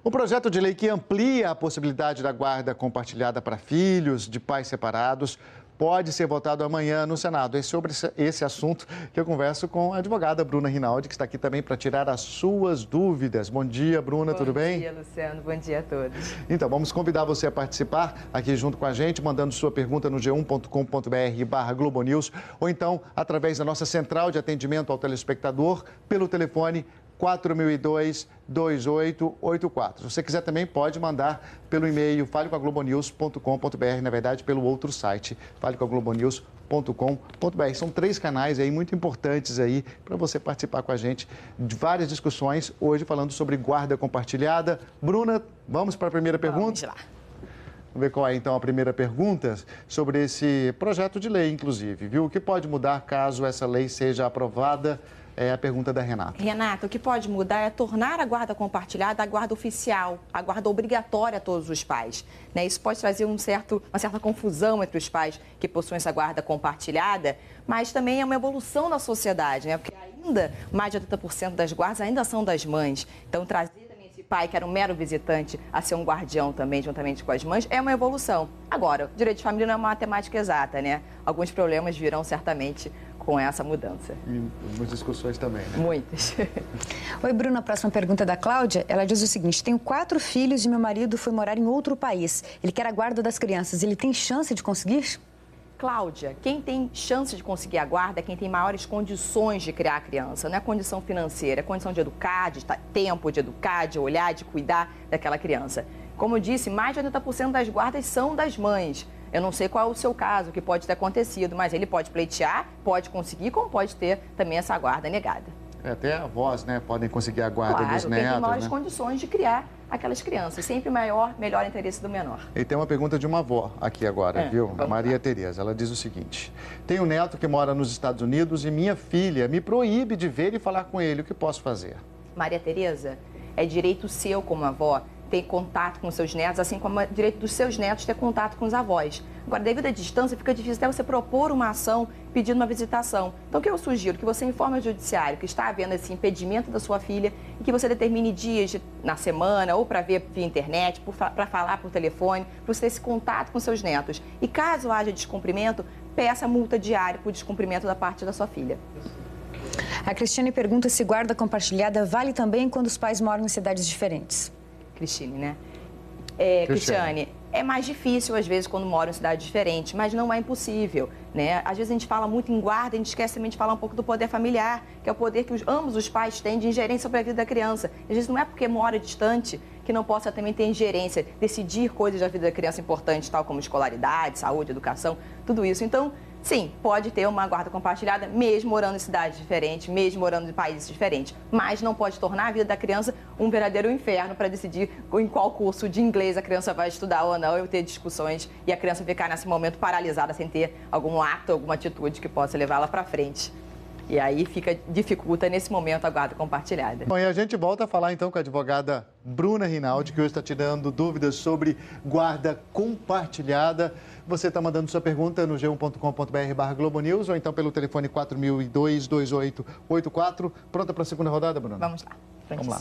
O projeto de lei que amplia a possibilidade da guarda compartilhada para filhos de pais separados pode ser votado amanhã no Senado. É sobre esse assunto que eu converso com a advogada Bruna Rinaldi, que está aqui também para tirar as suas dúvidas. Bom dia, Bruna, tudo bem? Bom dia, Luciano. Bom dia a todos. Então, vamos convidar você a participar aqui junto com a gente, mandando sua pergunta no g1.com.br/globonews ou então através da nossa central de atendimento ao telespectador pelo telefone 4002-2884. Se você quiser também pode mandar pelo e-mail falecoaglobonews.com.br, na verdade pelo outro site, falecoaglobonews.com.br. São 3 canais aí muito importantes aí para você participar com a gente de várias discussões, hoje falando sobre guarda compartilhada. Bruna, vamos para a primeira pergunta? Vamos lá. Vamos ver qual é então a primeira pergunta sobre esse projeto de lei, inclusive, viu? O que pode mudar caso essa lei seja aprovada? É a pergunta da Renata. Renata, o que pode mudar é tornar a guarda compartilhada a guarda oficial, a guarda obrigatória a todos os pais. Isso pode trazer uma certa confusão entre os pais que possuem essa guarda compartilhada, mas também é uma evolução da sociedade, porque ainda mais de 80% das guardas ainda são das mães. Então, trazer também esse pai que era um mero visitante a ser um guardião também, juntamente com as mães, é uma evolução. Agora, o direito de família não é uma matemática exata, Alguns problemas virão certamente com essa mudança. E muitas discussões também, Muitas. Oi, Bruna, a próxima pergunta é da Cláudia. Ela diz o seguinte: tenho 4 filhos e meu marido foi morar em outro país. Ele quer a guarda das crianças. Ele tem chance de conseguir? Cláudia, quem tem chance de conseguir a guarda é quem tem maiores condições de criar a criança. Não é condição financeira, é condição de educar, de tempo de educar, de olhar, de cuidar daquela criança. Como eu disse, mais de 80% das guardas são das mães. Eu não sei qual é o seu caso, o que pode ter acontecido, mas ele pode pleitear, pode conseguir, como pode ter também essa guarda negada. Até avós, podem conseguir a guarda dos netos, quem tem maiores condições de criar aquelas crianças. Sempre melhor interesse do menor. E tem uma pergunta de uma avó aqui agora, viu? A Maria Tereza. Ela diz o seguinte: tenho um neto que mora nos Estados Unidos e minha filha me proíbe de ver e falar com ele. O que posso fazer? Maria Tereza, é direito seu como avó ter contato com seus netos, assim como é direito dos seus netos ter contato com os avós. Agora, devido à distância, fica difícil até você propor uma ação pedindo uma visitação. Então, o que eu sugiro? Que você informe ao judiciário que está havendo esse impedimento da sua filha e que você determine dias na semana ou para ver via internet, para falar por telefone, para você ter esse contato com seus netos. E caso haja descumprimento, peça multa diária por descumprimento da parte da sua filha. A Cristiane pergunta se guarda compartilhada vale também quando os pais moram em cidades diferentes. Cristiane, Cristiane, é mais difícil às vezes quando moram em cidades diferentes, mas não é impossível, Às vezes a gente fala muito em guarda, a gente esquece também de falar um pouco do poder familiar, que é o poder que ambos os pais têm de ingerência sobre a vida da criança. Às vezes não é porque mora distante que não possa também ter ingerência, decidir coisas da vida da criança importantes, tal como escolaridade, saúde, educação, tudo isso. Então, sim, pode ter uma guarda compartilhada, mesmo morando em cidades diferentes, mesmo morando em países diferentes, mas não pode tornar a vida da criança um verdadeiro inferno para decidir em qual curso de inglês a criança vai estudar ou não, ou ter discussões e a criança ficar nesse momento paralisada sem ter algum ato, alguma atitude que possa levá-la para frente. E aí dificulta nesse momento a guarda compartilhada. Bom, e a gente volta a falar então com a advogada Bruna Rinaldi, que hoje está tirando dúvidas sobre guarda compartilhada. Você está mandando sua pergunta no g1.com.br/globonews ou então pelo telefone 4002-2884. Pronta para a segunda rodada, Bruna? Vamos lá. Vamos lá.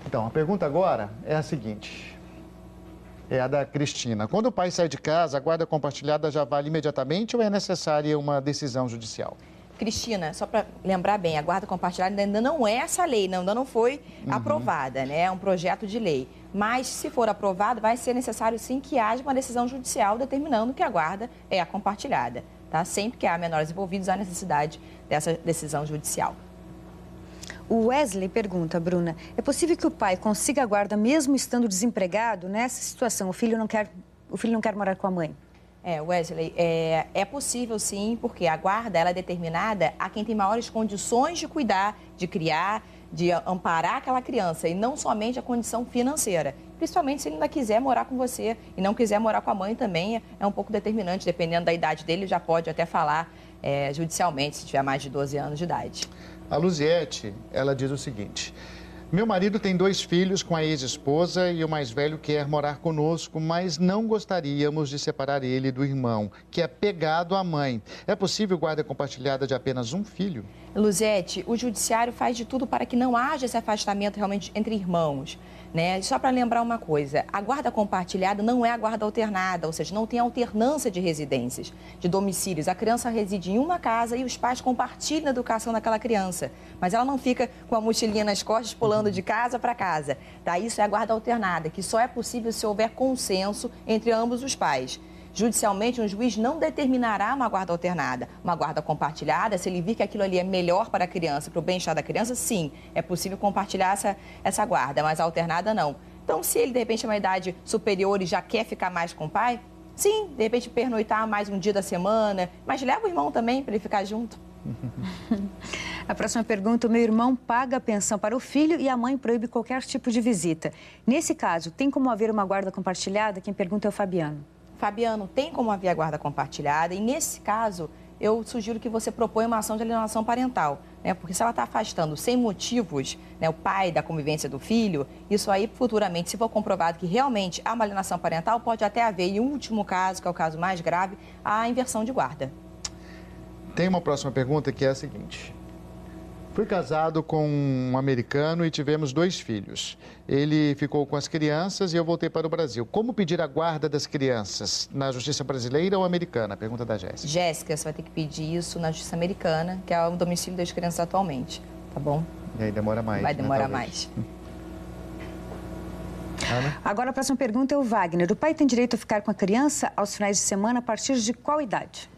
Então, a pergunta agora é a seguinte. É a da Cristina. Quando o pai sai de casa, a guarda compartilhada já vale imediatamente ou é necessária uma decisão judicial? Cristina, só para lembrar bem, a guarda compartilhada ainda não é essa lei, ainda não foi aprovada, É um projeto de lei. Mas, se for aprovado, vai ser necessário, sim, que haja uma decisão judicial determinando que a guarda é a compartilhada, Sempre que há menores envolvidos, há necessidade dessa decisão judicial. O Wesley pergunta, Bruna, é possível que o pai consiga a guarda mesmo estando desempregado? Nessa situação, o filho não quer morar com a mãe. Wesley, é possível sim, porque a guarda ela é determinada a quem tem maiores condições de cuidar, de criar, de amparar aquela criança e não somente a condição financeira. Principalmente se ele ainda quiser morar com você e não quiser morar com a mãe também é um pouco determinante, dependendo da idade dele, já pode até falar judicialmente se tiver mais de 12 anos de idade. A Luziete, ela diz o seguinte: Meu marido tem 2 filhos com a ex-esposa e o mais velho quer morar conosco, mas não gostaríamos de separar ele do irmão, que é pegado à mãe. É possível guarda compartilhada de apenas um filho? Luzete, o judiciário faz de tudo para que não haja esse afastamento realmente entre irmãos, né? Só para lembrar uma coisa, a guarda compartilhada não é a guarda alternada, ou seja, não tem alternância de residências, de domicílios. A criança reside em uma casa e os pais compartilham a educação daquela criança, mas ela não fica com a mochilinha nas costas pulando de casa para casa, tá? Isso é a guarda alternada, que só é possível se houver consenso entre ambos os pais. Judicialmente, um juiz não determinará uma guarda alternada. Uma guarda compartilhada, se ele vir que aquilo ali é melhor para a criança, para o bem-estar da criança, sim, é possível compartilhar essa guarda, mas a alternada não. Então, se ele, de repente, é uma idade superior e já quer ficar mais com o pai, sim, de repente, pernoitar mais um dia da semana, mas leva o irmão também para ele ficar junto. A próxima pergunta: o meu irmão paga a pensão para o filho e a mãe proíbe qualquer tipo de visita. Nesse caso, tem como haver uma guarda compartilhada? Quem pergunta é o Fabiano. Fabiano, tem como haver a guarda compartilhada e, nesse caso, eu sugiro que você proponha uma ação de alienação parental, né? Porque se ela está afastando sem motivos, né, o pai da convivência do filho, isso aí futuramente, se for comprovado que realmente há uma alienação parental, pode até haver, em último caso, que é o caso mais grave, a inversão de guarda. Tem uma próxima pergunta que é a seguinte. Fui casado com um americano e tivemos 2 filhos. Ele ficou com as crianças e eu voltei para o Brasil. Como pedir a guarda das crianças? Na justiça brasileira ou americana? Pergunta da Jéssica. Jéssica, você vai ter que pedir isso na justiça americana, que é o domicílio das crianças atualmente, tá bom? E aí demora mais. Vai demorar, né, mais. Ana? Agora a próxima pergunta é o Wagner. O pai tem direito a ficar com a criança aos finais de semana a partir de qual idade?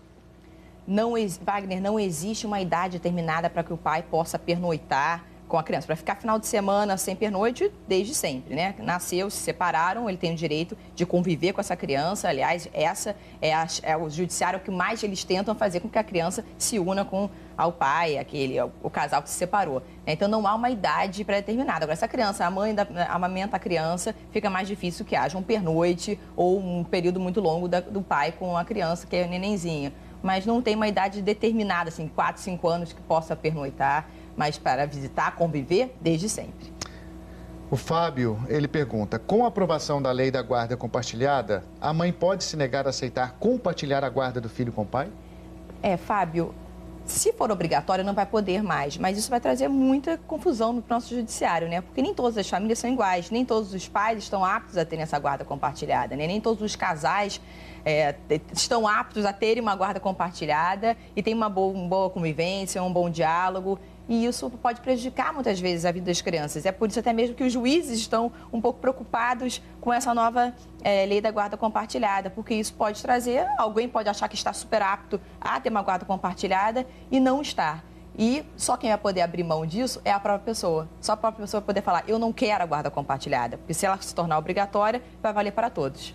Wagner, não existe uma idade determinada para que o pai possa pernoitar com a criança. Para ficar final de semana sem pernoite, desde sempre, né? Nasceu, se separaram, ele tem o direito de conviver com essa criança. Aliás, essa é o judiciário que mais eles tentam fazer com que a criança se una ao pai, o casal que se separou. Então, não há uma idade pré-determinada. Agora, se a criança, a mãe amamenta a criança, fica mais difícil que haja um pernoite ou um período muito longo do pai com a criança, que é nenenzinha. Mas não tem uma idade determinada, assim, 4, 5 anos que possa pernoitar, mas para visitar, conviver, desde sempre. O Fábio, ele pergunta, com a aprovação da lei da guarda compartilhada, a mãe pode se negar a aceitar compartilhar a guarda do filho com o pai? Fábio, se for obrigatório, não vai poder mais, mas isso vai trazer muita confusão no nosso judiciário, né? Porque nem todas as famílias são iguais, nem todos os pais estão aptos a terem essa guarda compartilhada, né? Nem todos os casais estão aptos a terem uma guarda compartilhada e tem uma boa convivência, um bom diálogo. E isso pode prejudicar muitas vezes a vida das crianças. É por isso até mesmo que os juízes estão um pouco preocupados com essa nova lei da guarda compartilhada, porque isso pode trazer, alguém pode achar que está super apto a ter uma guarda compartilhada e não estar. E só quem vai poder abrir mão disso é a própria pessoa. Só a própria pessoa vai poder falar, eu não quero a guarda compartilhada, porque se ela se tornar obrigatória, vai valer para todos.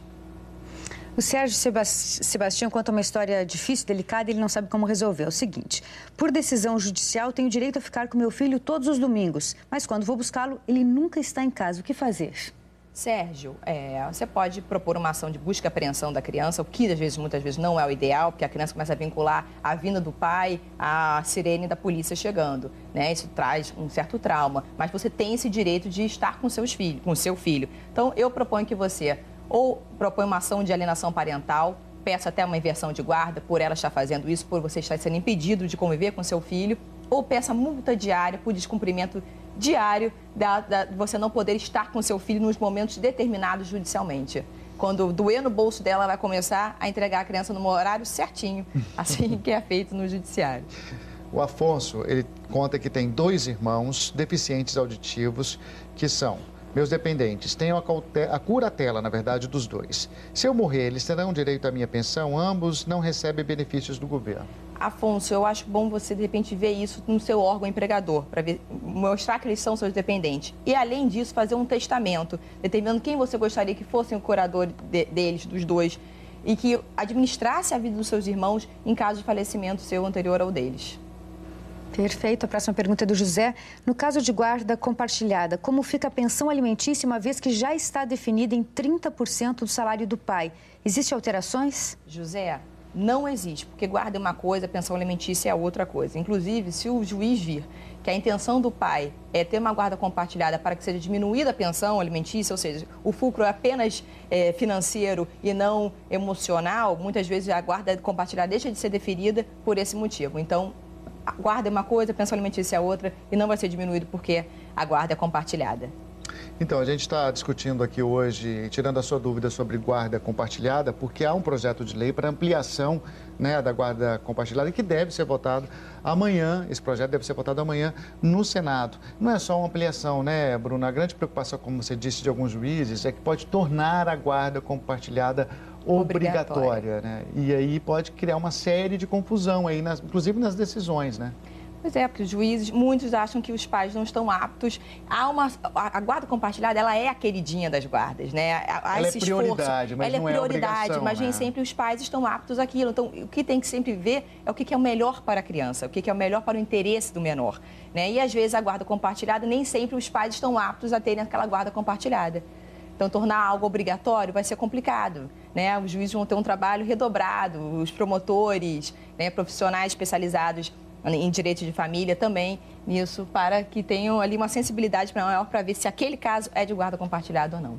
O Sérgio Sebastião conta uma história difícil, delicada, e ele não sabe como resolver. É o seguinte: por decisão judicial, tenho direito a ficar com meu filho todos os domingos, mas quando vou buscá-lo, ele nunca está em casa. O que fazer? Sérgio, você pode propor uma ação de busca e apreensão da criança, o que muitas vezes não é o ideal, porque a criança começa a vincular a vinda do pai à sirene da polícia chegando, né? Isso traz um certo trauma, mas você tem esse direito de estar com seu filho. Então, eu proponho que você ou propõe uma ação de alienação parental, peça até uma inversão de guarda por ela estar fazendo isso, por você estar sendo impedido de conviver com seu filho, ou peça multa diária por descumprimento diário de você não poder estar com seu filho nos momentos determinados judicialmente. Quando doer no bolso dela, vai começar a entregar a criança no horário certinho, assim que é feito no judiciário. O Afonso, ele conta que tem 2 irmãos deficientes auditivos que são meus dependentes. Tenho a curatela, na verdade, dos 2. Se eu morrer, eles terão direito à minha pensão? Ambos não recebem benefícios do governo. Afonso, eu acho bom você, de repente, ver isso no seu órgão empregador, para mostrar que eles são seus dependentes. E, além disso, fazer um testamento, determinando quem você gostaria que fosse o curador deles, dos 2, e que administrasse a vida dos seus irmãos em caso de falecimento seu anterior ao deles. Perfeito. A próxima pergunta é do José. No caso de guarda compartilhada, como fica a pensão alimentícia, uma vez que já está definida em 30% do salário do pai? Existem alterações? José, Não existe, porque guarda é uma coisa, pensão alimentícia é outra coisa. Inclusive, se o juiz vir que a intenção do pai é ter uma guarda compartilhada para que seja diminuída a pensão alimentícia, ou seja, o fulcro é apenas financeiro e não emocional, muitas vezes a guarda compartilhada deixa de ser deferida por esse motivo. Então, a guarda é uma coisa, a pensão alimentícia é outra e não vai ser diminuído porque a guarda é compartilhada. Então, a gente está discutindo aqui hoje, tirando a sua dúvida sobre guarda compartilhada, porque há um projeto de lei para ampliação, né, da guarda compartilhada que deve ser votado amanhã. Esse projeto deve ser votado amanhã no Senado. Não é só uma ampliação, né, Bruna? A grande preocupação, como você disse, de alguns juízes é que pode tornar a guarda compartilhada obrigatória, né? E aí pode criar uma série de confusão aí, inclusive nas decisões, né? Pois é, porque os juízes, muitos acham que os pais não estão aptos. A guarda compartilhada, ela é a queridinha das guardas, né? Há ela esse é prioridade, mas ela não é é prioridade, obrigação, mas nem né? sempre os pais estão aptos àquilo. Então, o que tem que sempre ver é o que é o melhor para a criança, o que é o melhor para o interesse do menor, né? E, às vezes, a guarda compartilhada, nem sempre os pais estão aptos a terem aquela guarda compartilhada. Então, tornar algo obrigatório vai ser complicado, né? Os juízes vão ter um trabalho redobrado, os promotores, né, profissionais especializados em direito de família também nisso, para que tenham ali uma sensibilidade maior para ver se aquele caso é de guarda compartilhada ou não.